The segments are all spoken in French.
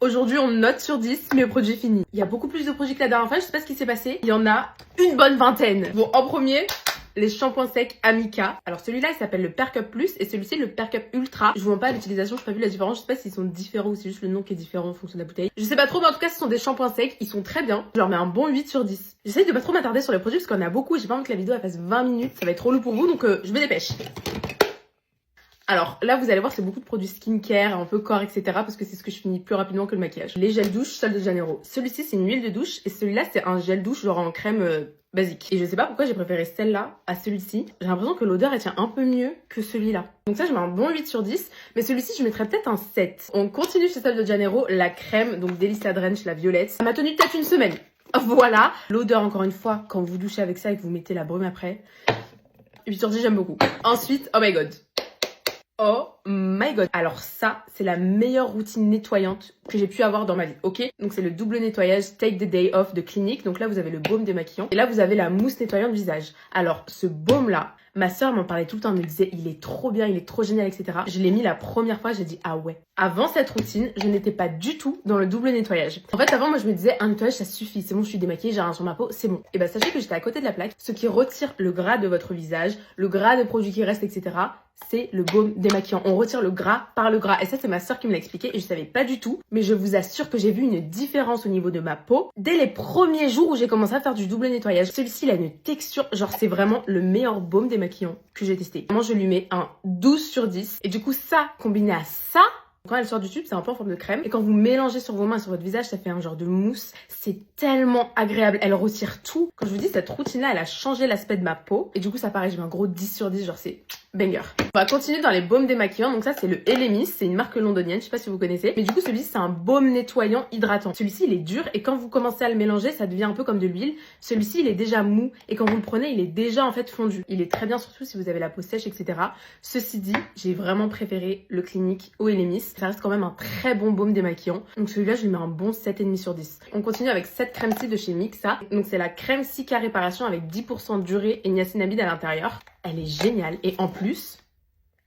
Aujourd'hui, on note sur 10 mes produits finis. Il y a beaucoup plus de produits que la dernière fois, je sais pas ce qui s'est passé. Il y en a une bonne vingtaine. Bon, en premier, les shampoings secs Amika. Alors celui-là, il s'appelle le Perk Up Plus et celui-ci, le Perk Up Ultra. Je vous montre pas l'utilisation, je n'ai pas vu la différence. Je sais pas s'ils sont différents ou c'est juste le nom qui est différent en fonction de la bouteille. Je sais pas trop, mais en tout cas, ce sont des shampoings secs. Ils sont très bien. Je leur mets un bon 8 sur 10. J'essaye de pas trop m'attarder sur les produits parce qu'on a beaucoup. J'ai pas envie que la vidéo elle fasse 20 minutes. Ça va être trop lourd pour vous, donc je me dépêche. Alors là, vous allez voir, c'est beaucoup de produits skincare, un peu corps, etc. Parce que c'est ce que je finis plus rapidement que le maquillage. Les gels douche Sol de Janeiro. Celui-ci, c'est une huile de douche. Et celui-là, c'est un gel douche genre en crème basique. Et je sais pas pourquoi j'ai préféré celle-là à celui-ci. J'ai l'impression que l'odeur, elle tient un peu mieux que celui-là. Donc ça, je mets un bon 8 sur 10. Mais celui-ci, je mettrais peut-être un 7. On continue chez Sol de Janeiro. La crème, donc Delisa Drench, la violette. Ça m'a tenu peut-être une semaine. Voilà. L'odeur, encore une fois, quand vous douchez avec ça et que vous mettez la brume après. 8 sur 10, j'aime beaucoup. Ensuite, oh my god. Oh my god. Alors ça, c'est la meilleure routine nettoyante que j'ai pu avoir dans ma vie, ok? Donc c'est le double nettoyage Take the Day Off de Clinique. Donc là, vous avez le baume démaquillant. Et là, vous avez la mousse nettoyante visage. Alors, ce baume-là, ma soeur m'en parlait tout le temps. Elle me disait, il est trop bien, il est trop génial, etc. Je l'ai mis la première fois, j'ai dit, ah ouais. Avant cette routine, je n'étais pas du tout dans le double nettoyage. En fait, avant, moi, je me disais, un nettoyage, ça suffit. C'est bon, je suis démaquillée, j'ai rien sur ma peau, c'est bon. Et bah, sachez que j'étais à côté de la plaque. Ce qui retire le gras de votre visage, le gras des produits qui restent, etc., c'est le baume démaquillant. On retire le gras par le gras. Et ça, c'est ma soeur qui me l'a expliqué et je savais pas du tout. Mais je vous assure que j'ai vu une différence au niveau de ma peau dès les premiers jours où j'ai commencé à faire du double nettoyage. Celui-ci, il a une texture, genre c'est vraiment le meilleur baume démaquillant que j'ai testé. Moi, je lui mets un 12 sur 10. Et du coup, ça, combiné à ça, quand elle sort du tube, c'est un peu en forme de crème. Et quand vous mélangez sur vos mains et sur votre visage, ça fait un genre de mousse. C'est tellement agréable. Elle retire tout. Quand je vous dis, cette routine-là, elle a changé l'aspect de ma peau. Et du coup, ça paraît, j'ai mis un gros 10 sur 10. Genre, c'est banger. On va continuer dans les baumes démaquillants. Donc ça, c'est le Elemis. C'est une marque londonienne. Je sais pas si vous connaissez. Mais du coup, celui-ci, c'est un baume nettoyant hydratant. Celui-ci, il est dur. Et quand vous commencez à le mélanger, ça devient un peu comme de l'huile. Celui-ci, il est déjà mou. Et quand vous le prenez, il est déjà en fait fondu. Il est très bien, surtout si vous avez la peau sèche, etc. Ceci dit, j'ai vraiment préféré le Clinique au Elemis. Ça reste quand même un très bon baume démaquillant. Donc celui-là, je lui mets un bon 7,5 sur 10. On continue avec cette crème-ci de chez Mixa. Donc c'est la crème Cica Réparation avec 10% d'urée et niacinamide à l'intérieur. Elle est géniale. Et en plus,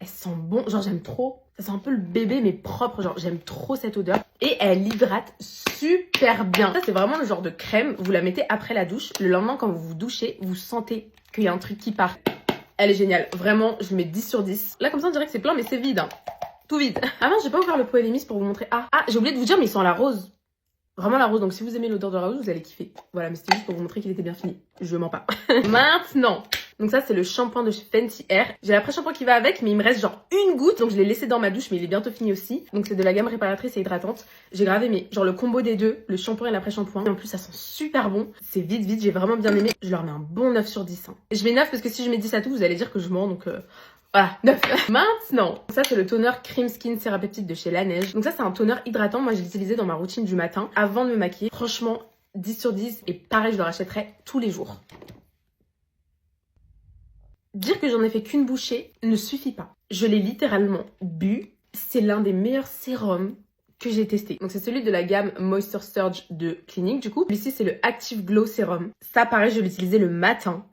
elle sent bon. Genre j'aime trop. Ça sent un peu le bébé mais propre. Genre j'aime trop cette odeur. Et elle hydrate super bien. Ça c'est vraiment le genre de crème. Vous la mettez après la douche. Le lendemain quand vous vous douchez, vous sentez qu'il y a un truc qui part. Elle est géniale. Vraiment, je mets 10 sur 10. Là comme ça on dirait que c'est plein mais c'est vide. Hein. Tout vide. Avant, j'ai pas ouvert le pot Elemis pour vous montrer. Ah, j'ai oublié de vous dire, mais il sent la rose. Vraiment la rose. Donc, si vous aimez l'odeur de la rose, vous allez kiffer. Voilà, mais c'était juste pour vous montrer qu'il était bien fini. Je mens pas. Maintenant. Donc ça, c'est le shampoing de chez Fenty Air. J'ai l'après-shampoing qui va avec, mais il me reste genre une goutte. Donc, je l'ai laissé dans ma douche, mais il est bientôt fini aussi. Donc, c'est de la gamme réparatrice et hydratante. J'ai gravé, mais genre le combo des deux, le shampoing et l'après-shampoing. Et en plus, ça sent super bon. C'est vite. J'ai vraiment bien aimé. Je leur mets un bon 9 sur 10. Hein. Et je mets 9 parce que si je mets 10 à tout, vous allez dire que je mens. Donc, voilà, 9. Maintenant, ça c'est le toner Cream Skin Thérapeutique de chez La Neige. Donc ça c'est un toner hydratant, moi je l'utilisais dans ma routine du matin avant de me maquiller. Franchement, 10 sur 10 et pareil je le rachèterais tous les jours. Dire que j'en ai fait qu'une bouchée ne suffit pas. Je l'ai littéralement bu. C'est l'un des meilleurs sérums que j'ai testé. Donc c'est celui de la gamme Moisture Surge de Clinique du coup. Ici c'est le Active Glow Serum. Ça pareil je l'utilisais le matin.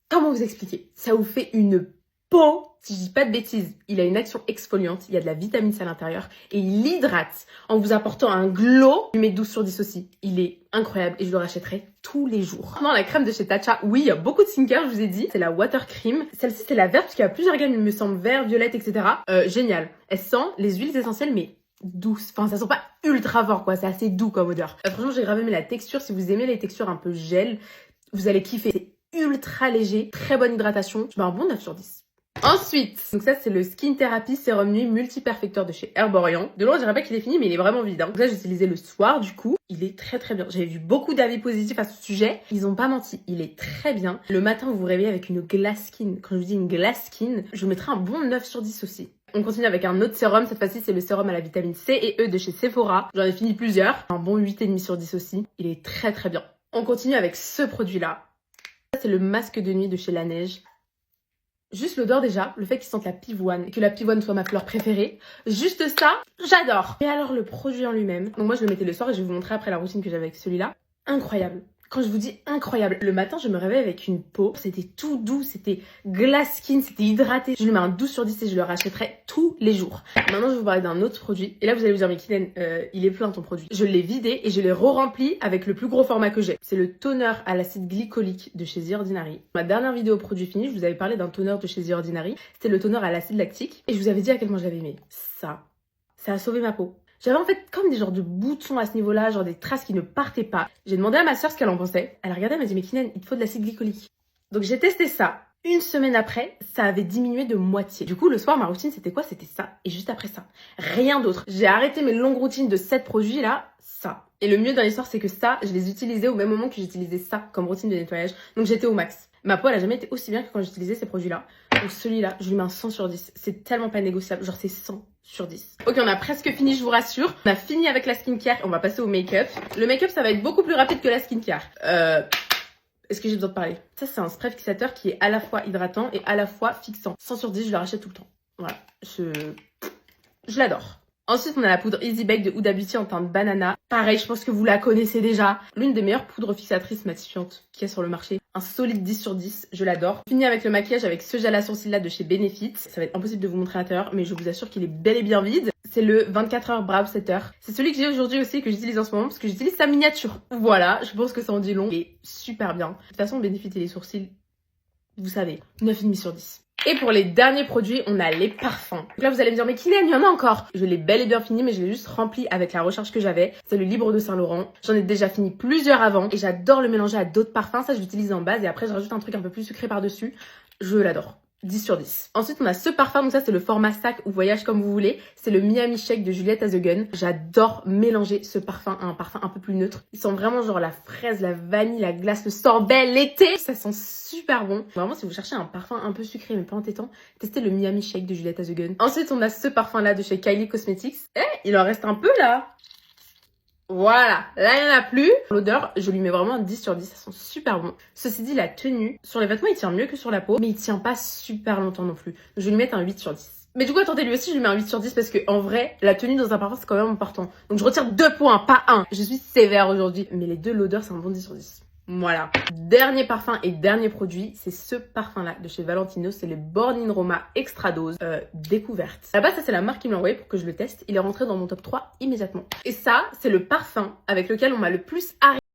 Comment vous expliquer? Ça vous fait une peau, si je dis pas de bêtises, il a une action exfoliante, il y a de la vitamine C à l'intérieur et il hydrate en vous apportant un glow. Je lui mets 12 sur 10 aussi. Il est incroyable et je le rachèterai tous les jours. Maintenant la crème de chez Tatcha, oui, il y a beaucoup de skincare, je vous ai dit. C'est la Water Cream. Celle-ci c'est la verte parce qu'il y a plusieurs gammes, il me semble, vert, violette, etc. Génial. Elle sent les huiles essentielles mais douce. Enfin, ça sent pas ultra fort quoi, c'est assez doux comme odeur. Franchement, j'ai grave aimé la texture. Si vous aimez les textures un peu gel, vous allez kiffer. Ultra léger, très bonne hydratation. Je mets un bon 9 sur 10. Ensuite, donc ça c'est le Skin Therapy Sérum Nuit Multi-Perfecteur de chez Herborian. De loin, je dirais pas qu'il est fini, mais il est vraiment vide. Hein. Donc là, j'ai utilisé le soir du coup. Il est très bien. J'avais vu beaucoup d'avis positifs à ce sujet. Ils ont pas menti. Il est très bien. Le matin, vous vous réveillez avec une glass skin. Quand je vous dis une glass skin, je vous mettrai un bon 9 sur 10 aussi. On continue avec un autre sérum. Cette fois-ci, c'est le sérum à la vitamine C et E de chez Sephora. J'en ai fini plusieurs. Un bon 8,5 sur 10 aussi. Il est très bien. On continue avec ce produit-là. C'est le masque de nuit de chez La Neige. Juste l'odeur déjà, le fait qu'il sente la pivoine et que la pivoine soit ma fleur préférée. Juste ça, j'adore. Et alors le produit en lui-même. Donc moi je le mettais le soir et je vais vous montrer après la routine que j'avais avec celui-là. Incroyable. Quand je vous dis incroyable, le matin je me réveille avec une peau, c'était tout doux, c'était glass skin, c'était hydraté. Je lui mets un 12 sur 10 et je le rachèterai tous les jours. Maintenant je vais vous parler d'un autre produit. Et là vous allez vous dire mais Kylian, il est plein ton produit. Je l'ai vidé et je l'ai re-rempli avec le plus gros format que j'ai. C'est le toner à l'acide glycolique de chez The Ordinary. Ma dernière vidéo produit fini, je vous avais parlé d'un toner de chez The Ordinary. C'était le toner à l'acide lactique. Et je vous avais dit à quel point j'avais aimé. Ça a sauvé ma peau. J'avais en fait comme des genres de boutons à ce niveau-là, genre des traces qui ne partaient pas. J'ai demandé à ma soeur ce qu'elle en pensait. Elle a regardé, elle m'a dit mais Kylian, il te faut de l'acide glycolique. Donc j'ai testé ça. Une semaine après, ça avait diminué de moitié. Du coup, le soir, ma routine, c'était quoi? C'était ça. Et juste après ça, rien d'autre. J'ai arrêté mes longues routines de 7 produits là, ça. Et le mieux dans l'histoire, c'est que ça, je les utilisais au même moment que j'utilisais ça comme routine de nettoyage. Donc j'étais au max. Ma peau, elle a jamais été aussi bien que quand j'utilisais ces produits-là. Donc celui-là, je lui mets un 100 sur 10. C'est tellement pas négociable. Genre c'est 100 sur 10. Ok, on a presque fini, je vous rassure. On a fini avec la skincare. On va passer au make-up. Le make-up, ça va être beaucoup plus rapide que la skincare. Est-ce que j'ai besoin de parler? Ça, c'est un spray fixateur qui est à la fois hydratant et à la fois fixant. 100 sur 10, je le rachète tout le temps. Voilà, je l'adore. Ensuite, on a la poudre Easy Bake de Huda Beauty en teinte banana. Pareil, je pense que vous la connaissez déjà. L'une des meilleures poudres fixatrices matifiantes qu'il y a sur le marché. Un solide 10 sur 10, je l'adore. Fini avec le maquillage avec ce gel à sourcils là de chez Benefit. Ça va être impossible de vous montrer à l'intérieur, mais je vous assure qu'il est bel et bien vide. C'est le 24 heures Brow Setter. C'est celui que j'ai aujourd'hui aussi, que j'utilise en ce moment, parce que j'utilise sa miniature. Voilà, je pense que ça en dit long. Il est super bien. De toute façon, Benefit et les sourcils, vous savez, 9,5 sur 10. Et pour les derniers produits, on a les parfums. Donc là, vous allez me dire, mais Kylian, il y en a encore. Je l'ai bel et bien fini, mais je l'ai juste rempli avec la recharge que j'avais. C'est le Libre de Saint-Laurent. J'en ai déjà fini plusieurs avant. Et j'adore le mélanger à d'autres parfums. Ça, je l'utilise en base. Et après, je rajoute un truc un peu plus sucré par-dessus. Je l'adore. 10 sur 10. Ensuite, on a ce parfum, donc ça c'est le format sac ou voyage comme vous voulez. C'est le Miami Shake de Juliette as a Gun. J'adore mélanger ce parfum à un parfum un peu plus neutre. Il sent vraiment genre la fraise, la vanille, la glace, le sorbet, l'été. Ça sent super bon. Vraiment, si vous cherchez un parfum un peu sucré mais pas entêtant, testez le Miami Shake de Juliette as a Gun. Ensuite, on a ce parfum là de chez Kylie Cosmetics. Il en reste un peu là. Voilà, là il n'y en a plus. L'odeur, je lui mets vraiment un 10 sur 10, ça sent super bon. Ceci dit, la tenue, sur les vêtements il tient mieux que sur la peau, mais il tient pas super longtemps non plus. Donc, je vais lui mettre un 8 sur 10. Mais du coup, attendez, lui aussi je lui mets un 8 sur 10 parce que en vrai, la tenue dans un parfum c'est quand même important. Donc je retire 2 points, pas 1. Je suis sévère aujourd'hui. Mais les deux, l'odeur c'est un bon 10 sur 10. Voilà. Dernier parfum et dernier produit, c'est ce parfum-là de chez Valentino. C'est le Born in Roma Extra Dose découverte. À la base, ça c'est la marque qui me l'a envoyé pour que je le teste. Il est rentré dans mon top 3 immédiatement. Et ça, c'est le parfum avec lequel on m'a le plus arrêté